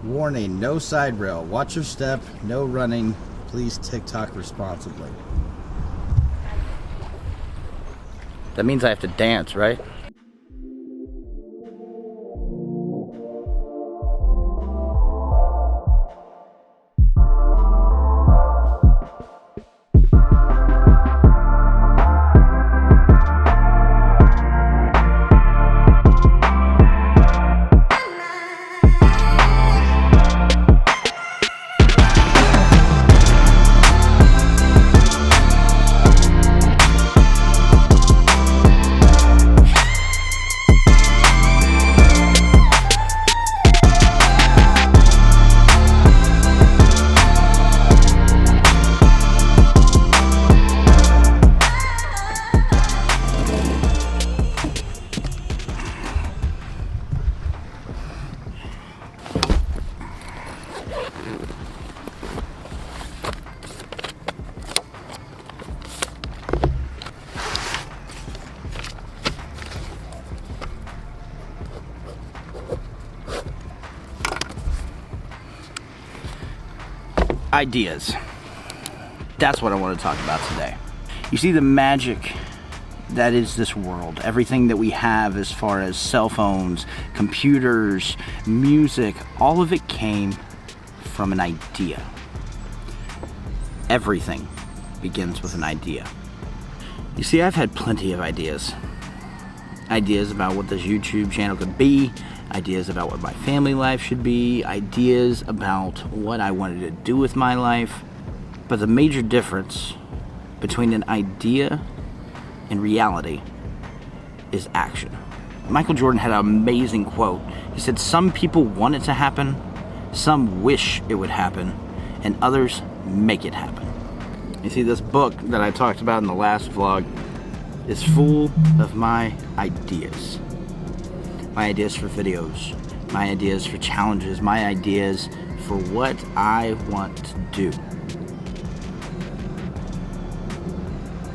Warning, no side rail. Watch your step. No running. Please TikTok responsibly. That means I have to dance, right? Ideas. That's what I want to talk about today. You see the magic that is this world. Everything that we have as far as cell phones, computers, music, all of it came from an idea. Everything begins with an idea. You see, I've had plenty of ideas. Ideas about what this YouTube channel could be, ideas about what my family life should be, ideas about what I wanted to do with my life. But the major difference between an idea and reality is action. Michael Jordan had an amazing quote. He said, "Some people want it to happen, some wish it would happen, and others make it happen." You see, this book that I talked about in the last vlog is full of my ideas. My ideas for videos, my ideas for challenges, my ideas for what I want to do.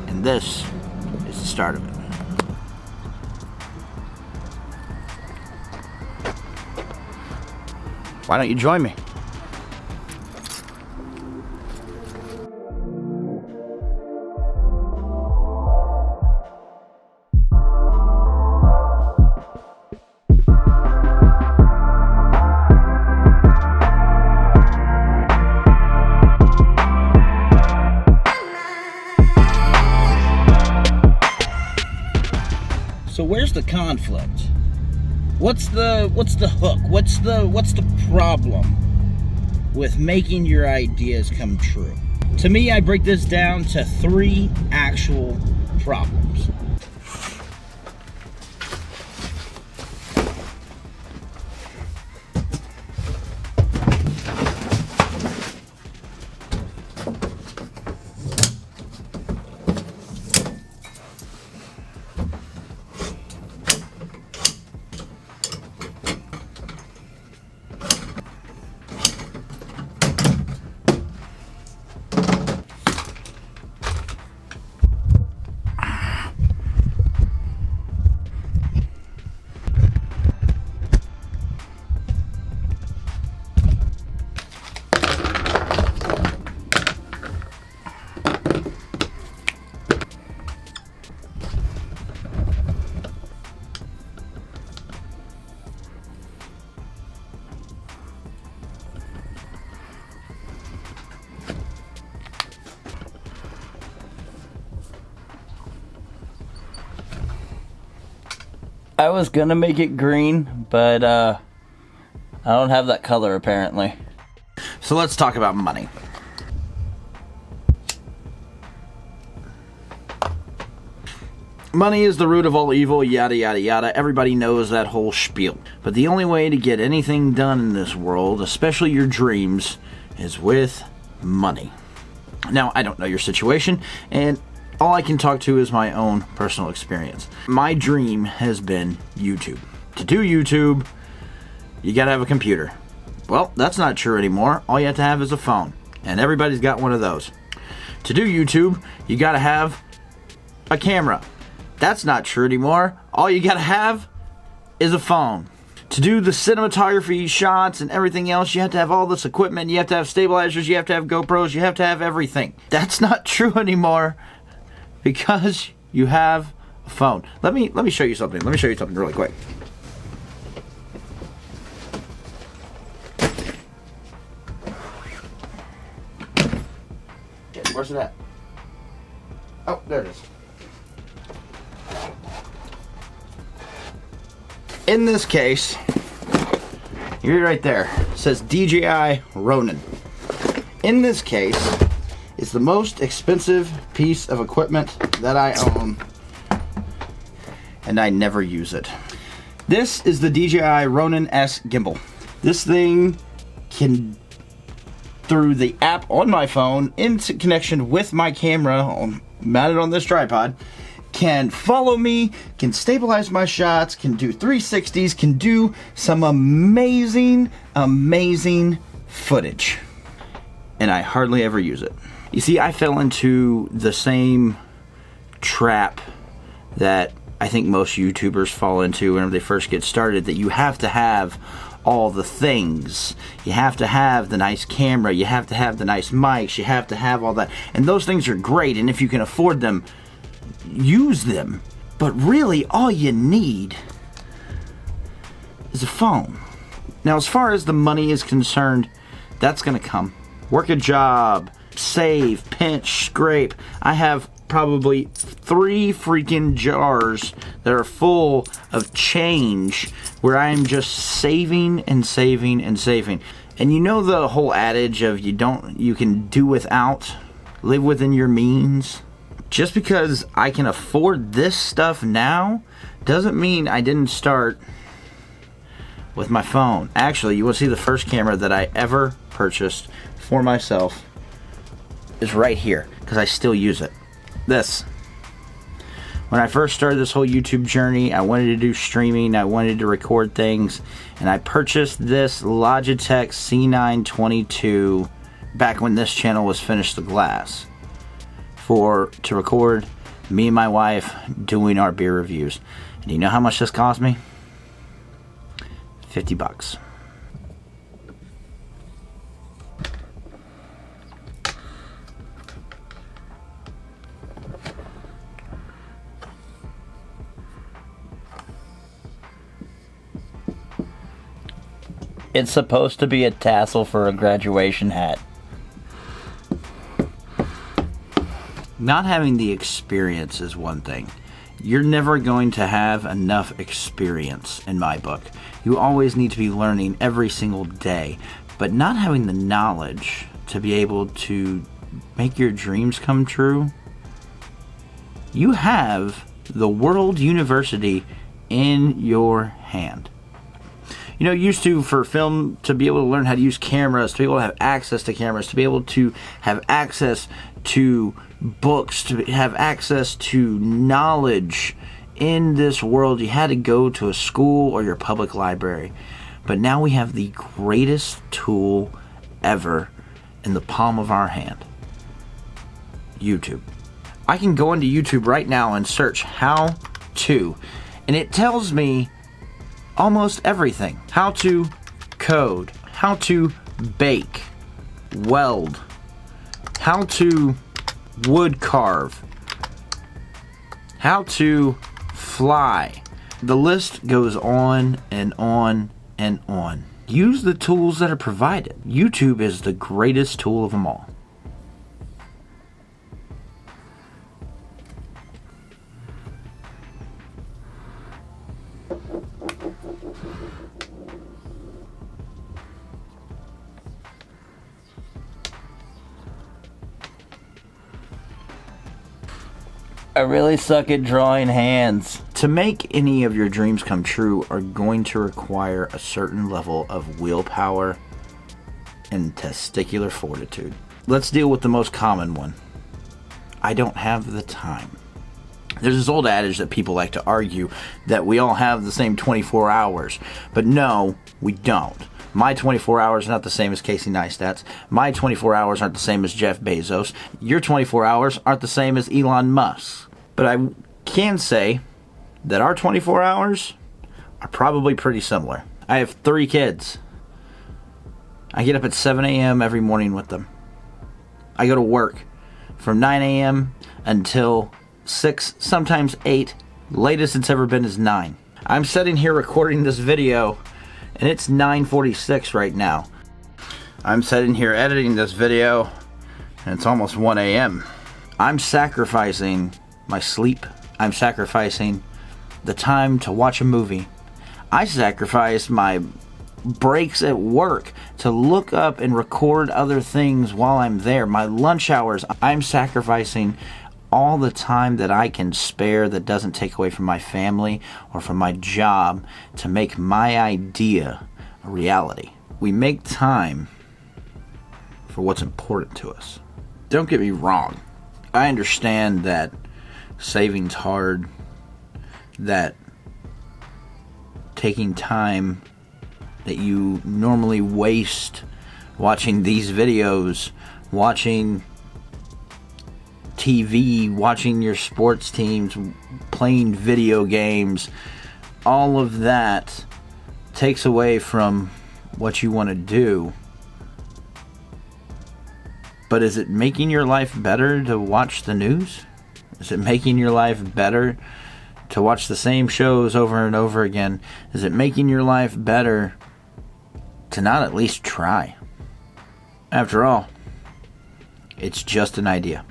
And this is the start of it. Why don't you join me? So where's the conflict? What's the hook? What's the problem with making your ideas come true? To me, I break this down to 3 actual problems. I was gonna make it green, but I don't have that color apparently. So let's talk about money. Money is the root of all evil, yada yada yada. Everybody knows that whole spiel. But the only way to get anything done in this world, especially your dreams, is with money. Now, I don't know your situation, and all I can talk to is my own personal experience. My dream has been YouTube. To do YouTube, you gotta have a computer. Well, that's not true anymore. All you have to have is a phone, and everybody's got one of those. To do YouTube, you gotta have a camera. That's not true anymore. All you gotta have is a phone. To do the cinematography shots and everything else, you have to have all this equipment. You have to have stabilizers. You have to have GoPros. You have to have everything. That's not true anymore because you have a phone. Let me show you something. Let me show you something really quick. Where's it at? Oh, there it is. In this case, you're right there. It says DJI Ronin. In this case, it's the most expensive piece of equipment that I own, and I never use it. This is the DJI Ronin S gimbal. This thing can, through the app on my phone, in connection with my camera mounted on this tripod, can follow me, can stabilize my shots, can do 360s, can do some amazing footage. And I hardly ever use it. You see, I fell into the same trap that I think most YouTubers fall into whenever they first get started, that you have to have all the things. You have to have the nice camera, you have to have the nice mics, you have to have all that. And those things are great, and if you can afford them, use them. But really, all you need is a phone. Now, as far as the money is concerned, that's gonna come. Work a job, save, pinch, scrape. I have probably 3 freaking jars that are full of change where I'm just saving and saving and saving. And you know the whole adage of you can do without, live within your means? Just because I can afford this stuff now doesn't mean I didn't start with my phone. Actually, you will see the first camera that I ever purchased for myself is right here, because I still use it. This. When I first started this whole YouTube journey, I wanted to do streaming, I wanted to record things, and I purchased this Logitech C922 back when this channel was Finish the Glass to record me and my wife doing our beer reviews. And you know how much this cost me? $50. It's supposed to be a tassel for a graduation hat. Not having the experience is one thing. You're never going to have enough experience in my book. You always need to be learning every single day. But not having the knowledge to be able to make your dreams come true, you have the World University in your hand. You know, used to, for film, to be able to learn how to use cameras, to be able to have access to cameras, to be able to have access to books, to have access to knowledge in this world, you had to go to a school or your public library. But now we have the greatest tool ever in the palm of our hand. YouTube. I can go into YouTube right now and search how to, and it tells me almost everything. How to code, how to bake, weld, how to wood carve, how to fly. The list goes on and on and on. Use the tools that are provided. YouTube is the greatest tool of them all. I really suck at drawing hands. To make any of your dreams come true are going to require a certain level of willpower and testicular fortitude. Let's deal with the most common one. I don't have the time. There's this old adage that people like to argue that we all have the same 24 hours. But no, we don't. My 24 hours are not the same as Casey Neistat's. My 24 hours aren't the same as Jeff Bezos. Your 24 hours aren't the same as Elon Musk. But I can say that our 24 hours are probably pretty similar. I have 3 kids. I get up at 7 a.m. every morning with them. I go to work from 9 a.m. until 6, sometimes 8. Latest it's ever been is 9. I'm sitting here recording this video, and it's 9:46 right now. I'm sitting here editing this video, and it's almost 1 a.m. I'm sacrificing my sleep. I'm sacrificing the time to watch a movie. I sacrifice my breaks at work to look up and record other things while I'm there. My lunch hours, I'm sacrificing all the time that I can spare that doesn't take away from my family or from my job to make my idea a reality. We make time for what's important to us. Don't get me wrong. I understand that saving's hard, that taking time that you normally waste watching these videos, watching TV, watching your sports teams, playing video games, all of that takes away from what you want to do. But is it making your life better to watch the news? Is it making your life better to watch the same shows over and over again? Is it making your life better to not at least try? After all, it's just an idea.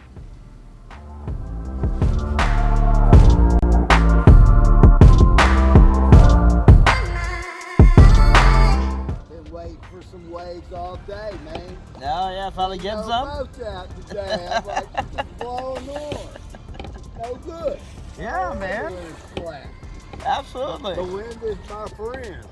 Been waiting for some waves all day, man. Oh yeah, finally getting No boats out today. I'm like, it's blowing on. No good. Yeah, man. The wind is flat. Absolutely. The wind is my friend.